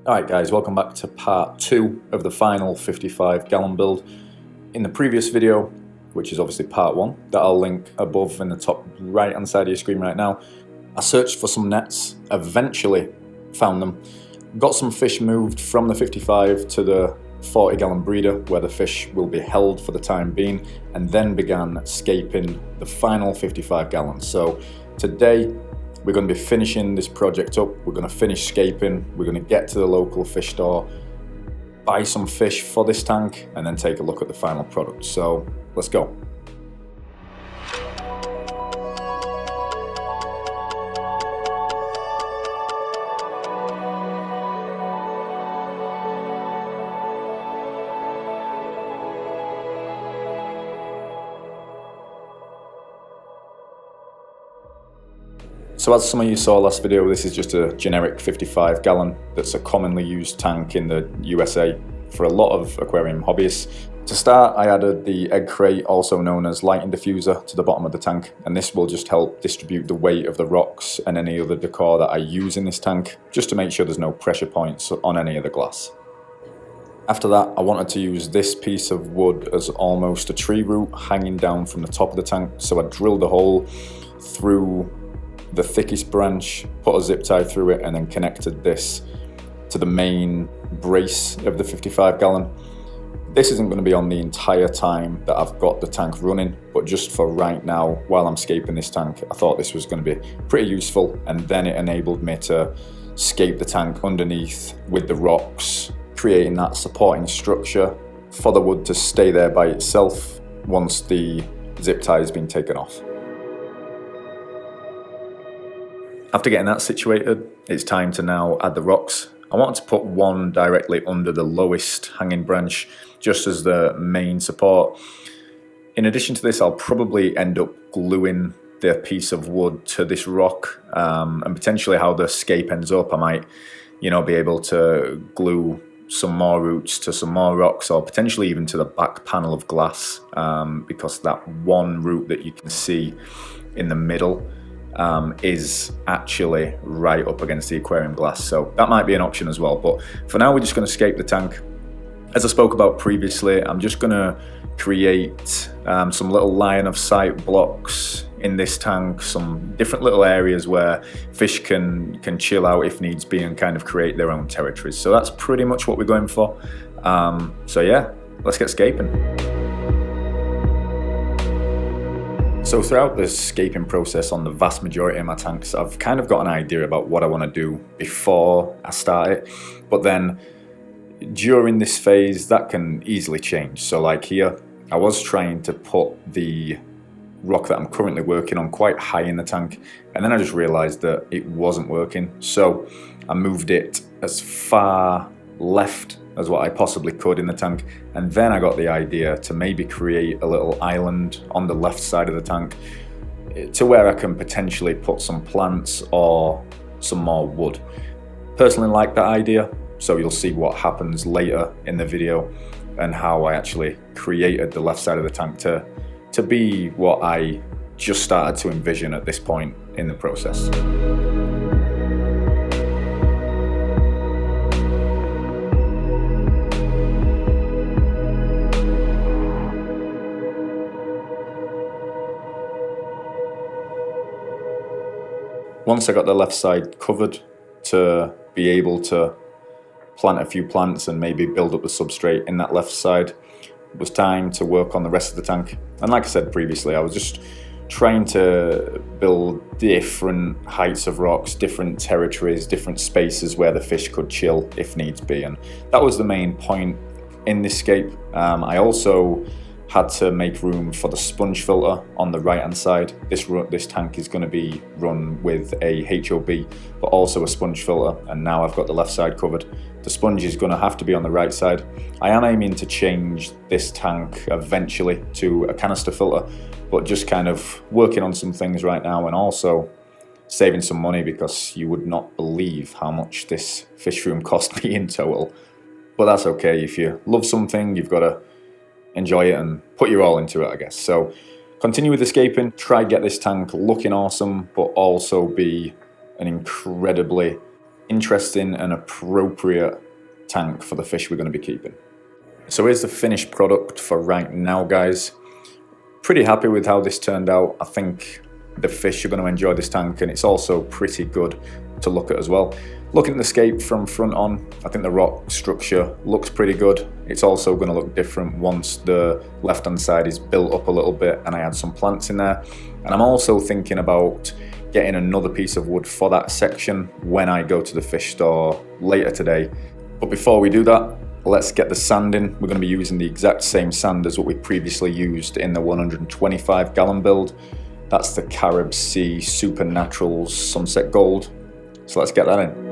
Alright guys, welcome back to part 2 of the final 55-gallon build. In the previous video, which is obviously part 1, that I'll link above in the top right hand side of your screen right now, I searched for some nets, eventually found them, got some fish moved from the 55 to the 40-gallon breeder where the fish will be held for the time being, and then began scaping the final 55 gallons. So today we're going to be finishing this project up. We're going to finish scaping, we're going to get to the local fish store, buy some fish for this tank, and then take a look at the final product. So let's go. So as some of you saw last video, this is just a generic 55 gallon that's a commonly used tank in the USA for a lot of aquarium hobbyists. To start, I added the egg crate, also known as lighting diffuser, to the bottom of the tank, and this will just help distribute the weight of the rocks and any other decor that I use in this tank, just to make sure there's no pressure points on any of the glass. After that, I wanted to use this piece of wood as almost a tree root hanging down from the top of the tank, so I drilled a hole through the thickest branch, put a zip tie through it, and then connected this to the main brace of the 55 gallon. This isn't going to be on the entire time that I've got the tank running, but just for right now, while I'm scaping this tank, I thought this was going to be pretty useful, and then it enabled me to scape the tank underneath with the rocks, creating that supporting structure for the wood to stay there by itself once the zip tie has been taken off. After getting that situated, it's time to now add the rocks. I wanted to put one directly under the lowest hanging branch, just as the main support. In addition to this, I'll probably end up gluing the piece of wood to this rock, and potentially how the scape ends up, I might, be able to glue some more roots to some more rocks, or potentially even to the back panel of glass, because that one root that you can see in the middle is actually right up against the aquarium glass, so that might be an option as well. But for now, we're just going to scape the tank. As I spoke about previously, I'm just going to create some little line of sight blocks in this tank, some different little areas where fish can chill out if needs be and kind of create their own territories. So that's pretty much what we're going for. So yeah, let's get scaping. So throughout the scaping process on the vast majority of my tanks, I've kind of got an idea about what I want to do before I start it, but then during this phase that can easily change. So like here, I was trying to put the rock that I'm currently working on quite high in the tank, and then I just realized that it wasn't working, so I moved it as far left as what I possibly could in the tank, and then I got the idea to maybe create a little island on the left side of the tank to where I can potentially put some plants or some more wood. Personally like that idea, so you'll see what happens later in the video and how I actually created the left side of the tank to be what I just started to envision at this point in the process. Once I got the left side covered to be able to plant a few plants and maybe build up the substrate in that left side, it was time to work on the rest of the tank. And like I said previously, I was just trying to build different heights of rocks, different territories, different spaces where the fish could chill if needs be, and that was the main point in this scape. I also had to make room for the sponge filter on the right hand side. This tank is going to be run with a HOB but also a sponge filter, and now I've got the left side covered. The sponge is going to have to be on the right side. I am aiming to change this tank eventually to a canister filter, but just kind of working on some things right now and also saving some money, because you would not believe how much this fish room cost me in total. But that's okay, if you love something you've got to enjoy it and put your all into it, I guess. So continue with the scaping, try get this tank looking awesome, but also be an incredibly interesting and appropriate tank for the fish we're going to be keeping. So here's the finished product for right now, guys. Pretty happy with how this turned out. I think the fish are going to enjoy this tank, and it's also pretty good to look at as well. Looking at the scape from front on, I think the rock structure looks pretty good. It's also going to look different once the left hand side is built up a little bit and I add some plants in there. And I'm also thinking about getting another piece of wood for that section when I go to the fish store later today. But before we do that, let's get the sand in. We're going to be using the exact same sand as what we previously used in the 125 gallon build. That's the Carib Sea Supernaturals Sunset Gold. So let's get that in.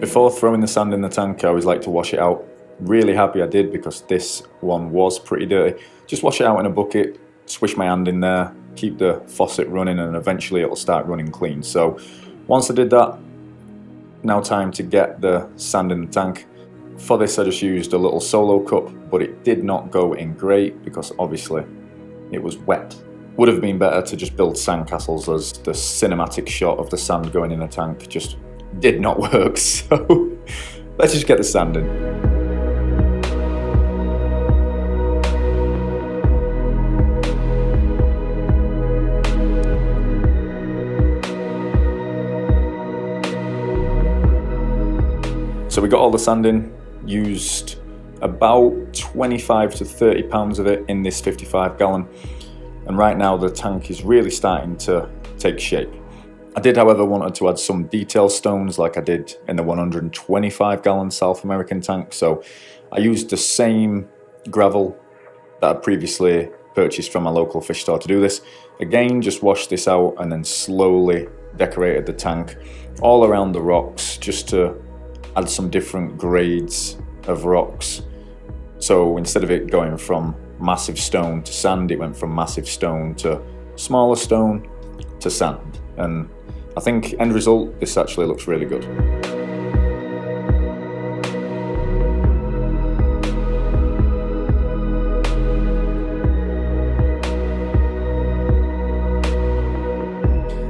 Before throwing the sand in the tank, I always like to wash it out. Really happy I did, because this one was pretty dirty. Just wash it out in a bucket, swish my hand in there, keep the faucet running, and eventually it'll start running clean. So once I did that, now time to get the sand in the tank. For this I just used a little solo cup, but it did not go in great because obviously it was wet. Would have been better to just build sandcastles, as the cinematic shot of the sand going in a tank just did not work. So let's just get the sand in. So we got all the sand in, used about 25 to 30 pounds of it in this 55 gallon. And right now the tank is really starting to take shape. I did, however, wanted to add some detail stones like I did in the 125 gallon South American tank. So I used the same gravel that I previously purchased from my local fish store to do this. Again, just washed this out and then slowly decorated the tank all around the rocks, just to add some different grades of rocks. So instead of it going from massive stone to sand, it went from massive stone to smaller stone to sand. And I think end result, this actually looks really good.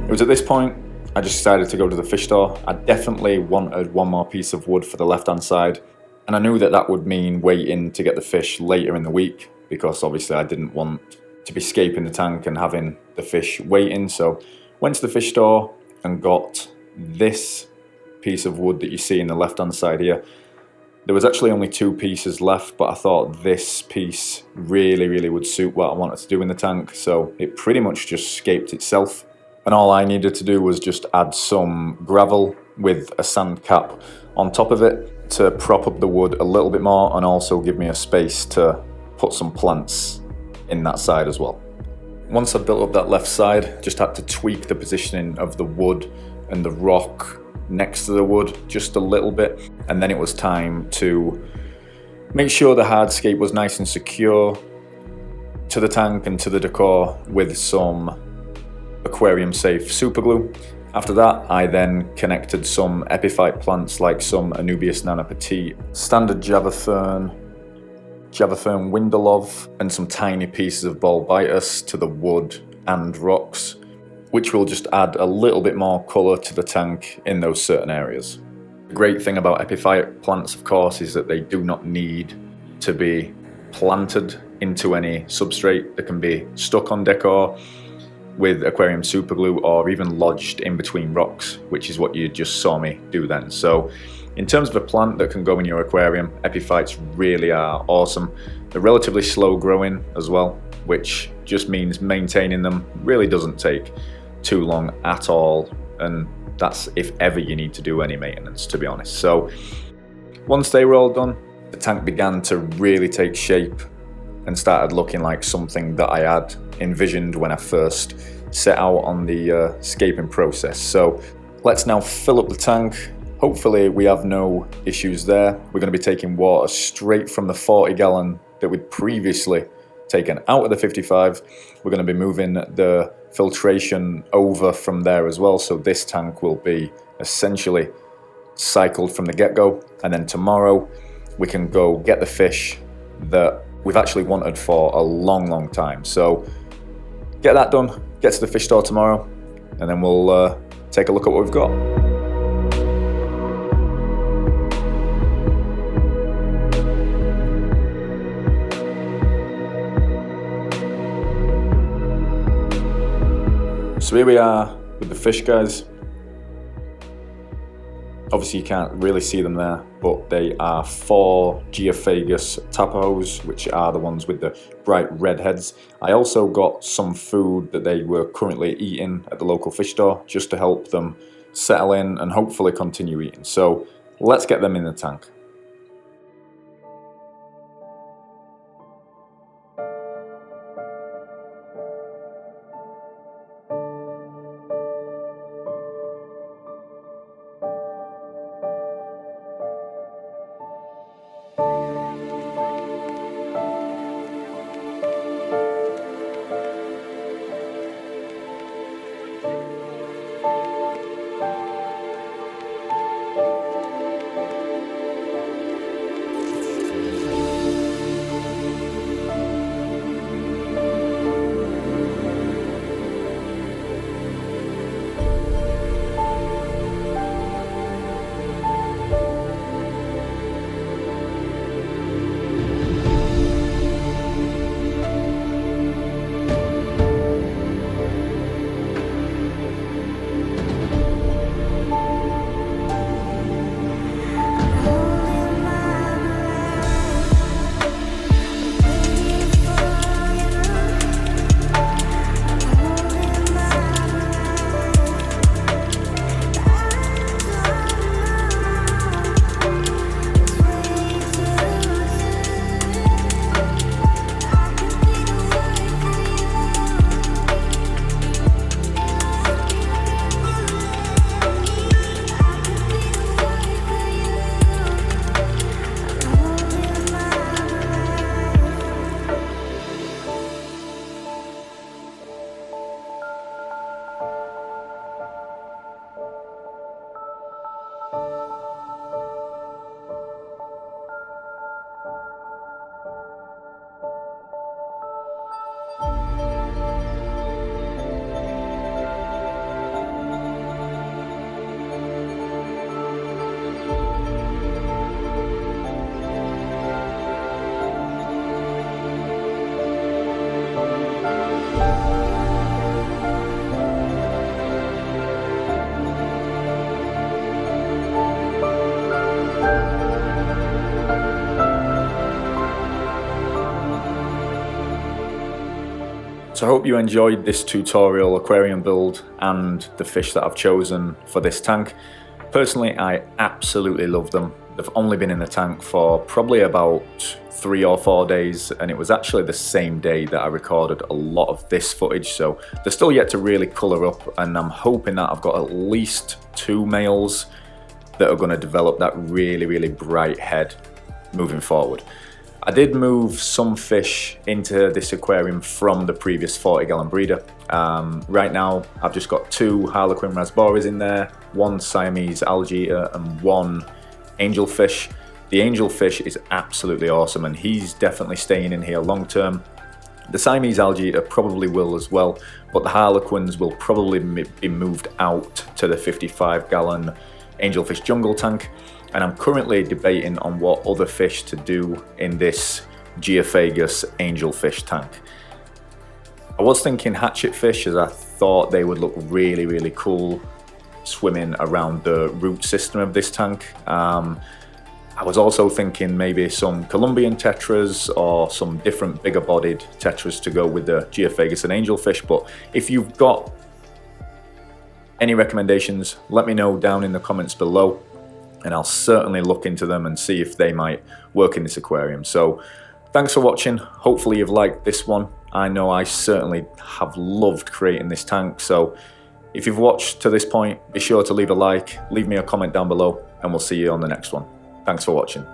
It was at this point I just decided to go to the fish store. I definitely wanted one more piece of wood for the left hand side, and I knew that that would mean waiting to get the fish later in the week, because obviously I didn't want to be scaping the tank and having the fish waiting. So went to the fish store and got this piece of wood that you see in the left hand side here. There was actually only 2 pieces left, but I thought this piece really would suit what I wanted to do in the tank, so it pretty much just scaped itself. And all I needed to do was just add some gravel with a sand cap on top of it to prop up the wood a little bit more, and also give me a space to put some plants in that side as well. Once I built up that left side, just had to tweak the positioning of the wood and the rock next to the wood just a little bit, and then it was time to make sure the hardscape was nice and secure to the tank and to the decor with some aquarium safe super glue. After that, I then connected some epiphyte plants like some Anubias nana petite, standard Java fern windelov, and some tiny pieces of Bolbitis to the wood and rocks, which will just add a little bit more colour to the tank in those certain areas. The great thing about epiphyte plants, of course, is that they do not need to be planted into any substrate. They can be stuck on decor with aquarium superglue, or even lodged in between rocks, which is what you just saw me do then. So in terms of a plant that can go in your aquarium, epiphytes really are awesome. They're relatively slow growing as well, which just means maintaining them really doesn't take too long at all, and that's if ever you need to do any maintenance, to be honest. So once they were all done, the tank began to really take shape and started looking like something that I had envisioned when I first set out on the scaping process. So let's now fill up the tank. Hopefully we have no issues there. We're going to be taking water straight from the 40 gallon that we'd previously taken out of the 55. We're going to be moving the filtration over from there as well. So this tank will be essentially cycled from the get-go. And then tomorrow we can go get the fish that we've actually wanted for a long time. So get that done, get to the fish store tomorrow, and then we'll take a look at what we've got. So here we are with the fish, guys. Obviously you can't really see them there, but they are 4 Geophagus Tapajos, which are the ones with the bright red heads. I also got some food that they were currently eating at the local fish store, just to help them settle in and hopefully continue eating. So let's get them in the tank. So I hope you enjoyed this tutorial aquarium build and the fish that I've chosen for this tank. Personally, I absolutely love them. They've only been in the tank for probably about 3 or 4 days, and it was actually the same day that I recorded a lot of this footage, so they're still yet to really colour up, and I'm hoping that I've got at least 2 males that are going to develop that really bright head moving forward. I did move some fish into this aquarium from the previous 40-gallon breeder. Right now I've just got 2 Harlequin Rasboras in there, 1 Siamese algae eater and 1 angelfish. The angelfish is absolutely awesome and he's definitely staying in here long term. The Siamese algae eater probably will as well, but the Harlequins will probably be moved out to the 55-gallon angelfish jungle tank. And I'm currently debating on what other fish to do in this Geophagus angelfish tank. I was thinking hatchet fish, as I thought they would look really cool swimming around the root system of this tank. I was also thinking maybe some Colombian tetras or some different bigger bodied tetras to go with the Geophagus and angelfish. But if you've got any recommendations, let me know down in the comments below, and I'll certainly look into them and see if they might work in this aquarium. So thanks for watching. Hopefully you've liked this one. I know I certainly have loved creating this tank. So if you've watched to this point, be sure to leave a like, leave me a comment down below, and we'll see you on the next one. Thanks for watching.